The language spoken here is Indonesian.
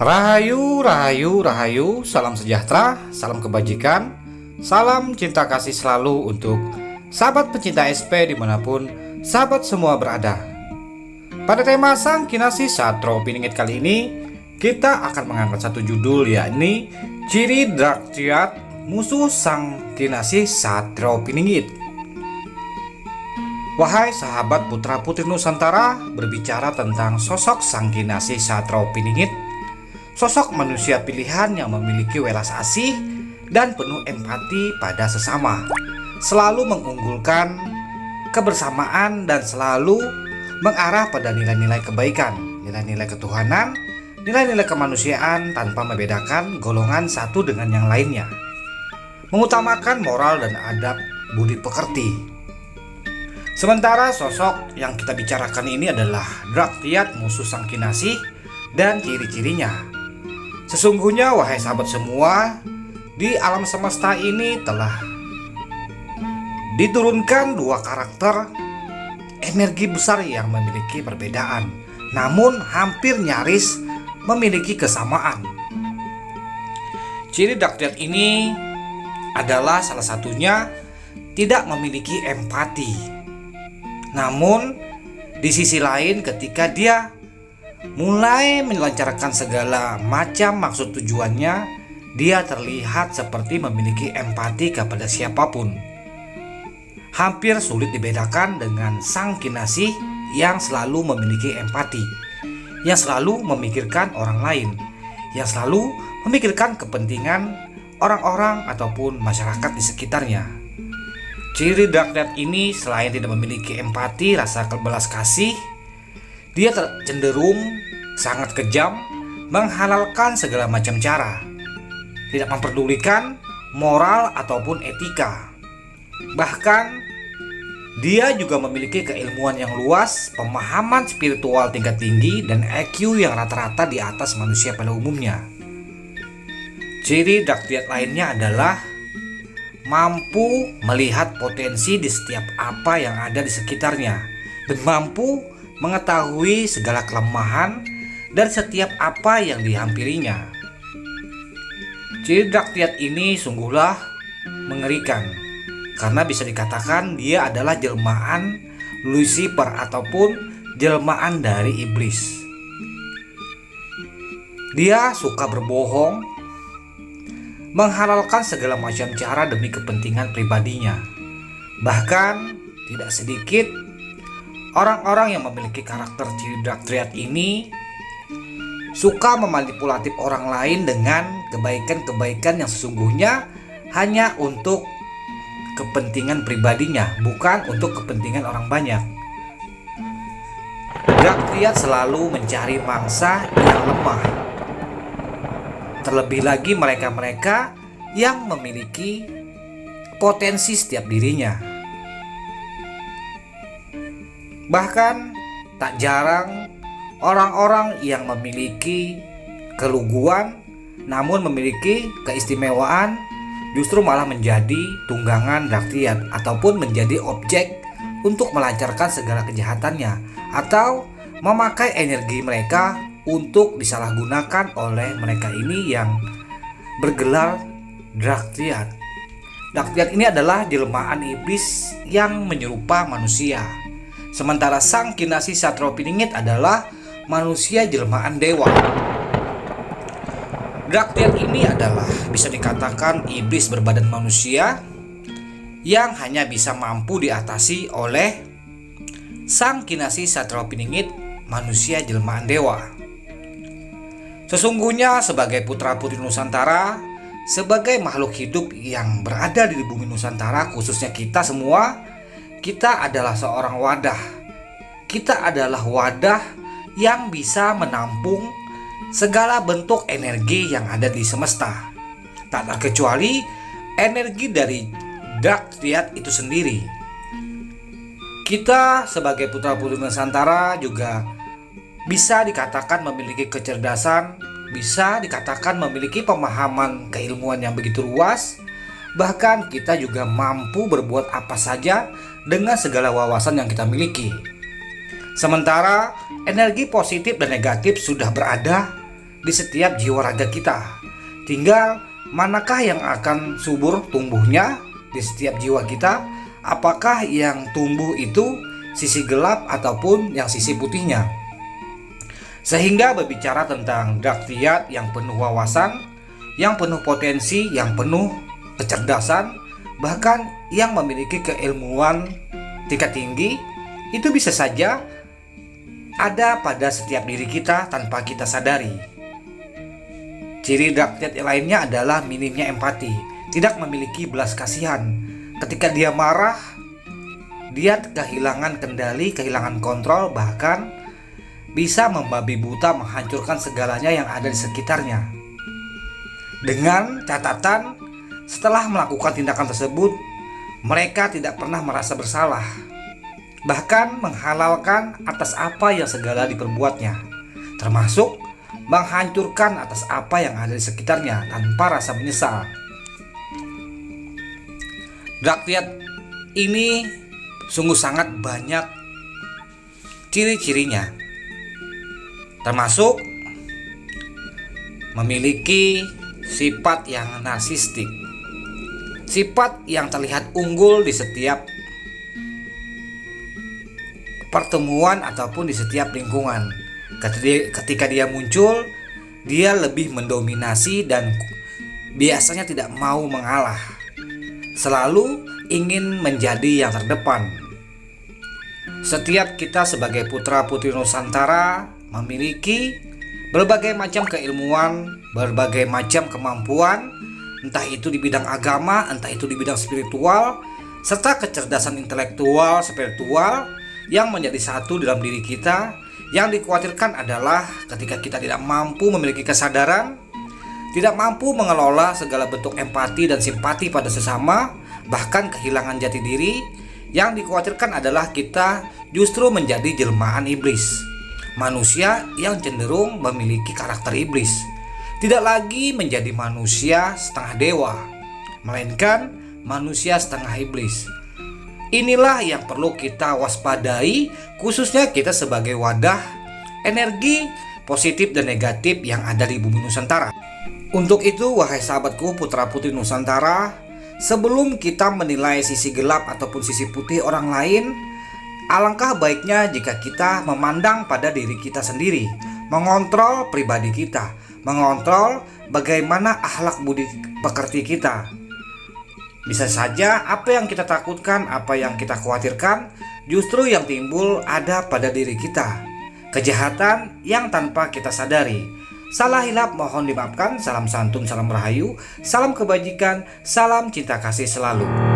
Rahayu, rahayu, rahayu, salam sejahtera, salam kebajikan, salam cinta kasih selalu untuk sahabat pecinta SP dimanapun sahabat semua berada. Pada tema Sang Kinasih Satro Piningit kali ini, kita akan mengangkat satu judul, yakni Ciri Draktyat Musuh Sang Kinasih Satro Piningit. Wahai sahabat putra putri Nusantara, berbicara tentang sosok Sang Kinasih Satro Piningit, sosok manusia pilihan yang memiliki welas asih dan penuh empati pada sesama, selalu mengunggulkan kebersamaan dan selalu mengarah pada nilai-nilai kebaikan, nilai-nilai ketuhanan, nilai-nilai kemanusiaan tanpa membedakan golongan satu dengan yang lainnya, mengutamakan moral dan adab budi pekerti. Sementara sosok yang kita bicarakan ini adalah Draktyat musuh Sang Kinasih dan ciri-cirinya. Sesungguhnya wahai sahabat semua, di alam semesta ini telah diturunkan dua karakter energi besar yang memiliki perbedaan, namun hampir nyaris memiliki kesamaan. Ciri Draktyat ini adalah salah satunya tidak memiliki empati. Namun di sisi lain, ketika dia mulai melancarkan segala macam maksud tujuannya, dia terlihat seperti memiliki empati kepada siapapun. Hampir sulit dibedakan dengan Sang Kinasih yang selalu memiliki empati, yang selalu memikirkan orang lain, yang selalu memikirkan kepentingan orang-orang ataupun masyarakat di sekitarnya. Ciri Draktyat ini selain tidak memiliki empati, rasa belas kasih, dia cenderung sangat kejam, menghalalkan segala macam cara, tidak memperdulikan moral ataupun etika. Bahkan dia juga memiliki keilmuan yang luas, pemahaman spiritual tingkat tinggi, dan IQ yang rata-rata di atas manusia pada umumnya. Ciri Draktyat lainnya adalah mampu melihat potensi di setiap apa yang ada di sekitarnya, dan mampu mengetahui segala kelemahan dan setiap apa yang dihampirinya. Ciri Draktyat ini sungguhlah mengerikan, karena bisa dikatakan dia adalah jelmaan Lucifer ataupun jelmaan dari iblis. Dia suka berbohong, menghalalkan segala macam cara demi kepentingan pribadinya. Bahkan tidak sedikit orang-orang yang memiliki karakter ciri Draktyat ini suka memanipulatif orang lain dengan kebaikan-kebaikan yang sesungguhnya hanya untuk kepentingan pribadinya, bukan untuk kepentingan orang banyak. Draktyat selalu mencari mangsa yang lemah, terlebih lagi mereka-mereka yang memiliki potensi setiap dirinya. Bahkan tak jarang orang-orang yang memiliki keluguan namun memiliki keistimewaan justru malah menjadi tunggangan Draktyat ataupun menjadi objek untuk melancarkan segala kejahatannya atau memakai energi mereka untuk disalahgunakan oleh mereka ini yang bergelar Draktyat. Draktyat ini adalah jelmaan iblis yang menyerupa manusia. Sementara Sang Kinasih Satro Piningit adalah manusia jelmaan dewa. Draktyat ini adalah bisa dikatakan iblis berbadan manusia yang hanya bisa mampu diatasi oleh Sang Kinasih Satro Piningit, manusia jelmaan dewa. Sesungguhnya sebagai putra putri Nusantara, sebagai makhluk hidup yang berada di bumi Nusantara, khususnya kita semua, kita adalah seorang wadah. Kita adalah wadah yang bisa menampung segala bentuk energi yang ada di semesta, tak terkecuali energi dari Draktyat itu sendiri. Kita sebagai putra putri Nusantara juga bisa dikatakan memiliki kecerdasan, bisa dikatakan memiliki pemahaman keilmuan yang begitu luas. Bahkan kita juga mampu berbuat apa saja dengan segala wawasan yang kita miliki. Sementara energi positif dan negatif sudah berada di setiap jiwa raga kita. Tinggal manakah yang akan subur tumbuhnya di setiap jiwa kita? Apakah yang tumbuh itu sisi gelap ataupun yang sisi putihnya? Sehingga berbicara tentang Daktiyat yang penuh wawasan, yang penuh potensi, yang penuh kecerdasan, bahkan yang memiliki keilmuan tingkat tinggi, itu bisa saja ada pada setiap diri kita tanpa kita sadari. Ciri Daktiyat lainnya adalah minimnya empati, tidak memiliki belas kasihan. Ketika dia marah, dia kehilangan kendali, kehilangan kontrol, bahkan bisa membabi buta menghancurkan segalanya yang ada di sekitarnya. Dengan catatan, setelah melakukan tindakan tersebut, mereka tidak pernah merasa bersalah, bahkan menghalalkan atas apa yang segala diperbuatnya, termasuk menghancurkan atas apa yang ada di sekitarnya tanpa rasa menyesal. Daktiyat ini sungguh sangat banyak ciri-cirinya, termasuk memiliki sifat yang narsistik, sifat yang terlihat unggul di setiap pertemuan ataupun di setiap lingkungan. Ketika dia muncul, dia lebih mendominasi dan biasanya tidak mau mengalah, selalu ingin menjadi yang terdepan. Setiap kita sebagai putra-putri Nusantara memiliki berbagai macam keilmuan, berbagai macam kemampuan, entah itu di bidang agama, entah itu di bidang spiritual, serta kecerdasan intelektual, spiritual yang menjadi satu dalam diri kita. Yang dikhawatirkan adalah ketika kita tidak mampu memiliki kesadaran, tidak mampu mengelola segala bentuk empati dan simpati pada sesama, bahkan kehilangan jati diri. Yang dikhawatirkan adalah kita justru menjadi jelmaan iblis, manusia yang cenderung memiliki karakter iblis, tidak lagi menjadi manusia setengah dewa, melainkan manusia setengah iblis. Inilah yang perlu kita waspadai, khususnya kita sebagai wadah energi positif dan negatif yang ada di bumi Nusantara. Untuk itu, wahai sahabatku putra putri Nusantara, sebelum kita menilai sisi gelap ataupun sisi putih orang lain, alangkah baiknya jika kita memandang pada diri kita sendiri, mengontrol pribadi kita, mengontrol bagaimana akhlak budi pekerti kita. Bisa saja apa yang kita takutkan, apa yang kita khawatirkan, justru yang timbul ada pada diri kita. Kejahatan yang tanpa kita sadari. Salah hilap mohon dimaafkan. Salam santun, salam rahayu, salam kebajikan, salam cinta kasih selalu.